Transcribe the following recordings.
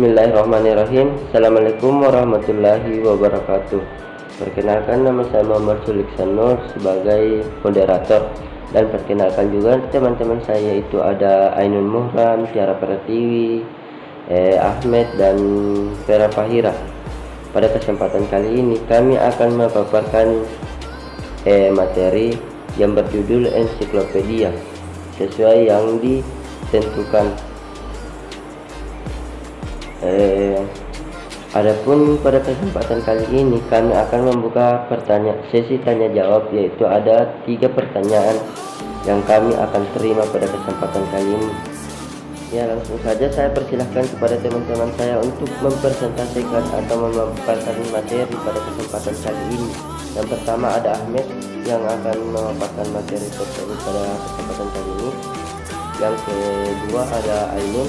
Bismillahirrahmanirrahim. Assalamualaikum warahmatullahi wabarakatuh. Perkenalkan, nama saya Muhammad Suliksan Nur sebagai moderator. Dan perkenalkan juga teman-teman saya, itu ada Ainun Muhram, Tiara Pratiwi, Ahmed, dan Vera Fahira. Pada kesempatan kali ini kami akan memaparkan materi yang berjudul ensiklopedia sesuai yang ditentukan. Adapun pada kesempatan kali ini kami akan membuka sesi tanya jawab, yaitu ada 3 pertanyaan yang kami akan terima pada kesempatan kali ini. Ya, langsung saja saya persilahkan kepada teman-teman saya untuk mempresentasikan atau memaparkan materi pada kesempatan kali ini. Yang pertama ada Ahmed yang akan memaparkan materi tersebut pada kesempatan kali ini. Yang kedua ada Ainun,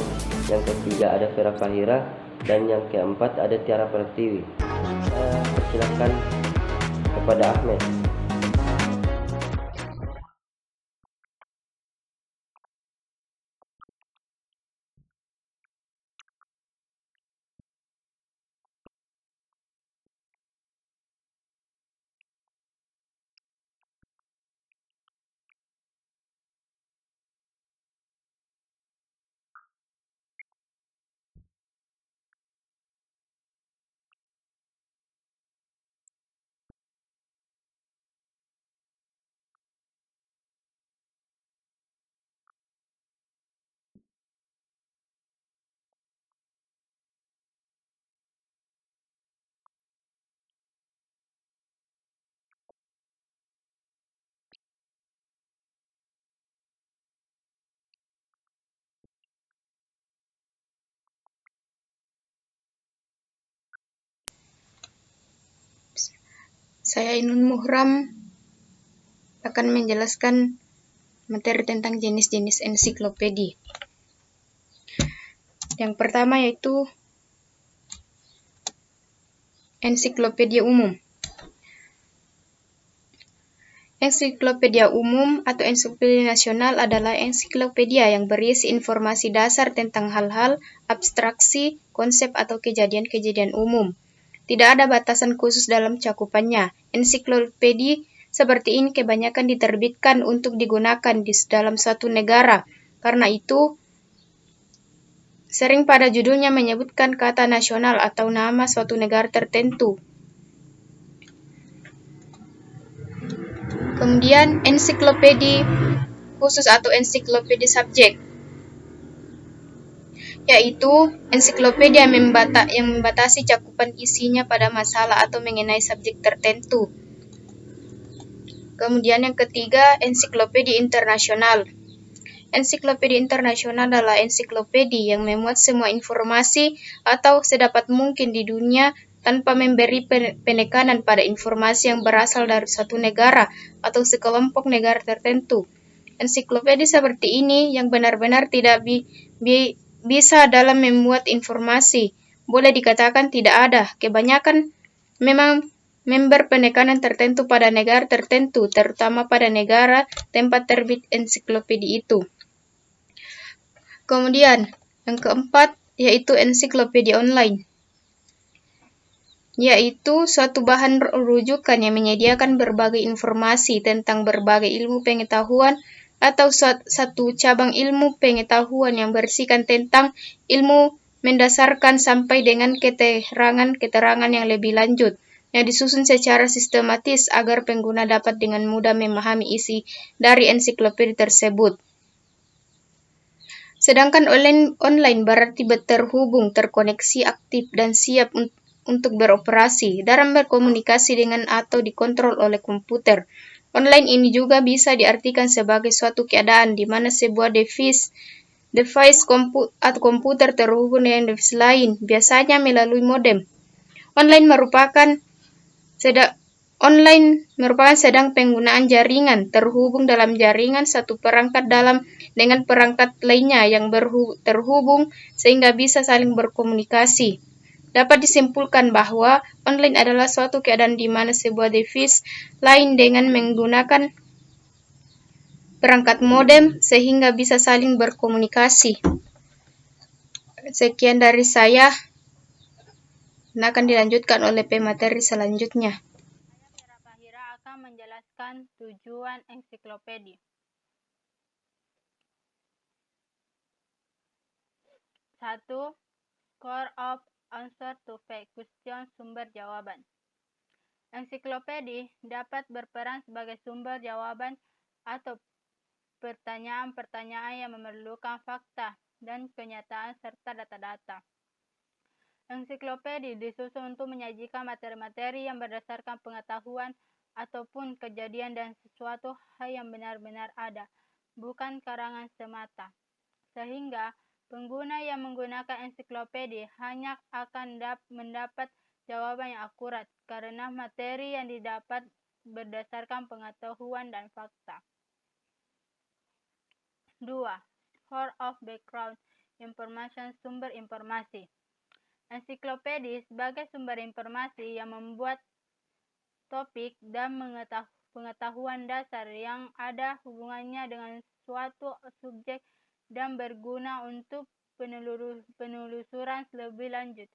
yang ketiga ada Vera Fahira, dan yang keempat ada Tiara Pratiwi. Saya persilahkan kepada Ahmed. Saya Ainun Muhram akan menjelaskan materi tentang jenis-jenis ensiklopedia. Yang pertama yaitu ensiklopedia umum. Ensiklopedia umum atau ensiklopedia nasional adalah ensiklopedia yang berisi informasi dasar tentang hal-hal, abstraksi, konsep atau kejadian-kejadian umum. Tidak ada batasan khusus dalam cakupannya. Ensiklopedia seperti ini kebanyakan diterbitkan untuk digunakan di dalam suatu negara. Karena itu, sering pada judulnya menyebutkan kata nasional atau nama suatu negara tertentu. Kemudian, ensiklopedia khusus atau ensiklopedia subjek, yaitu ensiklopedia yang membatasi cakupan isinya pada masalah atau mengenai subjek tertentu. Kemudian yang ketiga, ensiklopedia internasional. Ensiklopedia internasional adalah ensiklopedia yang memuat semua informasi atau sedapat mungkin di dunia tanpa memberi penekanan pada informasi yang berasal dari suatu negara atau sekelompok negara tertentu. Ensiklopedia seperti ini yang benar-benar tidak bisa dalam memuat informasi. Boleh dikatakan tidak ada. Kebanyakan memang member penekanan tertentu pada negara tertentu, terutama pada negara tempat terbit ensiklopedia itu. Kemudian, yang keempat yaitu ensiklopedia online, yaitu suatu bahan rujukan yang menyediakan berbagai informasi tentang berbagai ilmu pengetahuan atau satu cabang ilmu pengetahuan yang bersihkan tentang ilmu mendasarkan sampai dengan keterangan yang lebih lanjut, yang disusun secara sistematis agar pengguna dapat dengan mudah memahami isi dari ensiklopedia tersebut. Sedangkan online berarti terhubung, terkoneksi, aktif, dan siap untuk beroperasi dalam berkomunikasi dengan atau dikontrol oleh komputer. Online ini juga bisa diartikan sebagai suatu keadaan di mana sebuah device atau komputer terhubung dengan device lain, biasanya melalui modem. Online merupakan sedang penggunaan jaringan terhubung dalam jaringan satu perangkat dengan perangkat lainnya yang terhubung sehingga bisa saling berkomunikasi. Dapat disimpulkan bahwa online adalah suatu keadaan di mana sebuah device lain dengan menggunakan perangkat modem sehingga bisa saling berkomunikasi. Sekian dari saya. Nah, akan dilanjutkan oleh pemateri selanjutnya. Saya Mira Fahira akan menjelaskan tujuan ensiklopedia. 1. Core of answer to fact question, sumber jawaban. Ensiklopedia dapat berperan sebagai sumber jawaban atau pertanyaan-pertanyaan yang memerlukan fakta dan kenyataan serta data-data. Ensiklopedia disusun untuk menyajikan materi-materi yang berdasarkan pengetahuan ataupun kejadian dan sesuatu hal yang benar-benar ada, bukan karangan semata. Sehingga pengguna yang menggunakan ensiklopedia hanya akan mendapat jawaban yang akurat karena materi yang didapat berdasarkan pengetahuan dan fakta. 2. Core of background information, sumber informasi. Ensiklopedia sebagai sumber informasi yang membuat topik dan pengetahuan dasar yang ada hubungannya dengan suatu subjek dan berguna untuk penelusuran lebih lanjut.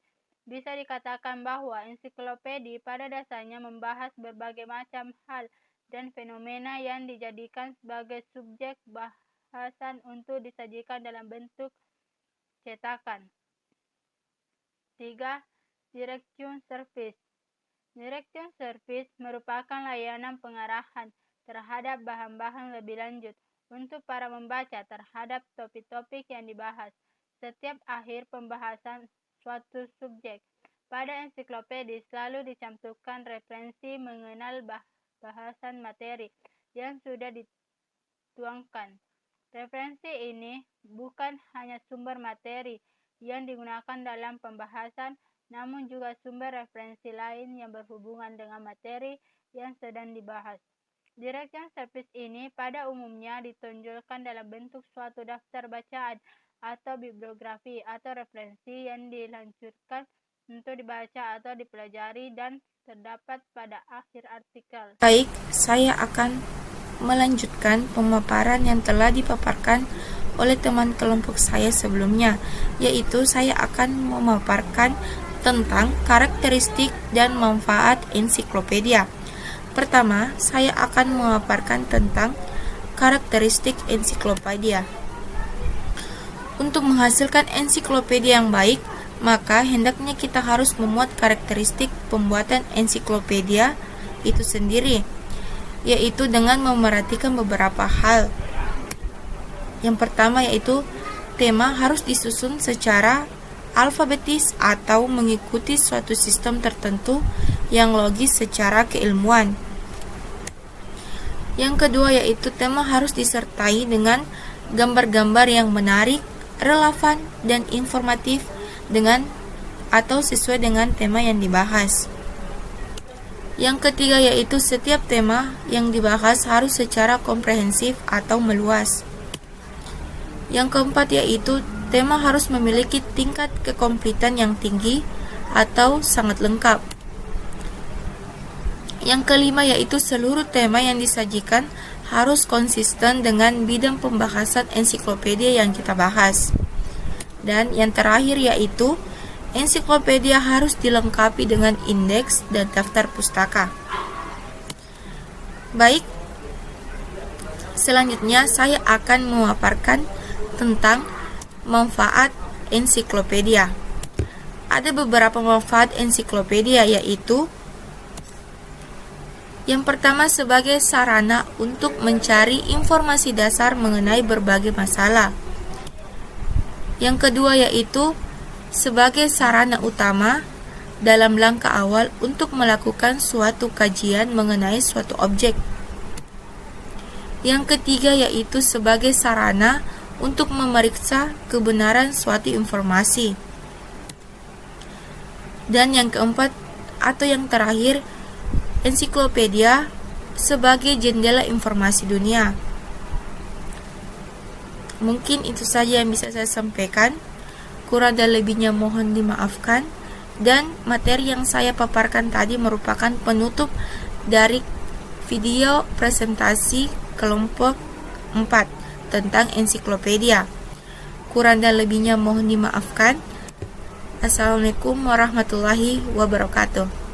Bisa dikatakan bahwa ensiklopedia pada dasarnya membahas berbagai macam hal dan fenomena yang dijadikan sebagai subjek bahasan untuk disajikan dalam bentuk cetakan. 3. Direction Service. Direction Service merupakan layanan pengarahan terhadap bahan-bahan lebih lanjut untuk para membaca terhadap topik-topik yang dibahas. Setiap akhir pembahasan suatu subjek pada ensiklopedia selalu dicantumkan referensi mengenal bahasan materi yang sudah dituangkan. Referensi ini bukan hanya sumber materi yang digunakan dalam pembahasan, namun juga sumber referensi lain yang berhubungan dengan materi yang sedang dibahas. Direction Service ini pada umumnya ditonjolkan dalam bentuk suatu daftar bacaan atau bibliografi atau referensi yang diluncurkan untuk dibaca atau dipelajari dan terdapat pada akhir artikel. Baik, saya akan melanjutkan pemaparan yang telah dipaparkan oleh teman kelompok saya sebelumnya, yaitu saya akan memaparkan tentang karakteristik dan manfaat ensiklopedia. Pertama, saya akan memaparkan tentang karakteristik ensiklopedia. Untuk menghasilkan ensiklopedia yang baik, maka hendaknya kita harus memuat karakteristik pembuatan ensiklopedia itu sendiri, yaitu dengan memerhatikan beberapa hal. Yang pertama yaitu tema harus disusun secara alfabetis atau mengikuti suatu sistem tertentu yang logis secara keilmuan. Yang kedua yaitu tema harus disertai dengan gambar-gambar yang menarik, relevan, dan informatif dengan atau sesuai dengan tema yang dibahas. Yang ketiga yaitu setiap tema yang dibahas harus secara komprehensif atau meluas. Yang keempat yaitu tema harus memiliki tingkat kekompletan yang tinggi atau sangat lengkap. Yang kelima yaitu seluruh tema yang disajikan harus konsisten dengan bidang pembahasan ensiklopedia yang kita bahas. Dan yang terakhir yaitu ensiklopedia harus dilengkapi dengan indeks dan daftar pustaka. Baik, selanjutnya saya akan memaparkan tentang manfaat ensiklopedia. Ada beberapa manfaat ensiklopedia yaitu yang pertama sebagai sarana untuk mencari informasi dasar mengenai berbagai masalah. Yang kedua yaitu sebagai sarana utama dalam langkah awal untuk melakukan suatu kajian mengenai suatu objek. Yang ketiga yaitu sebagai sarana untuk memeriksa kebenaran suatu informasi. Dan yang keempat atau yang terakhir, ensiklopedia sebagai jendela informasi dunia. Mungkin itu saja yang bisa saya sampaikan. Kurang dan lebihnya mohon dimaafkan. Dan materi yang saya paparkan tadi merupakan penutup dari video presentasi kelompok 4 tentang ensiklopedia. Kurang dan lebihnya mohon dimaafkan. Assalamualaikum warahmatullahi wabarakatuh.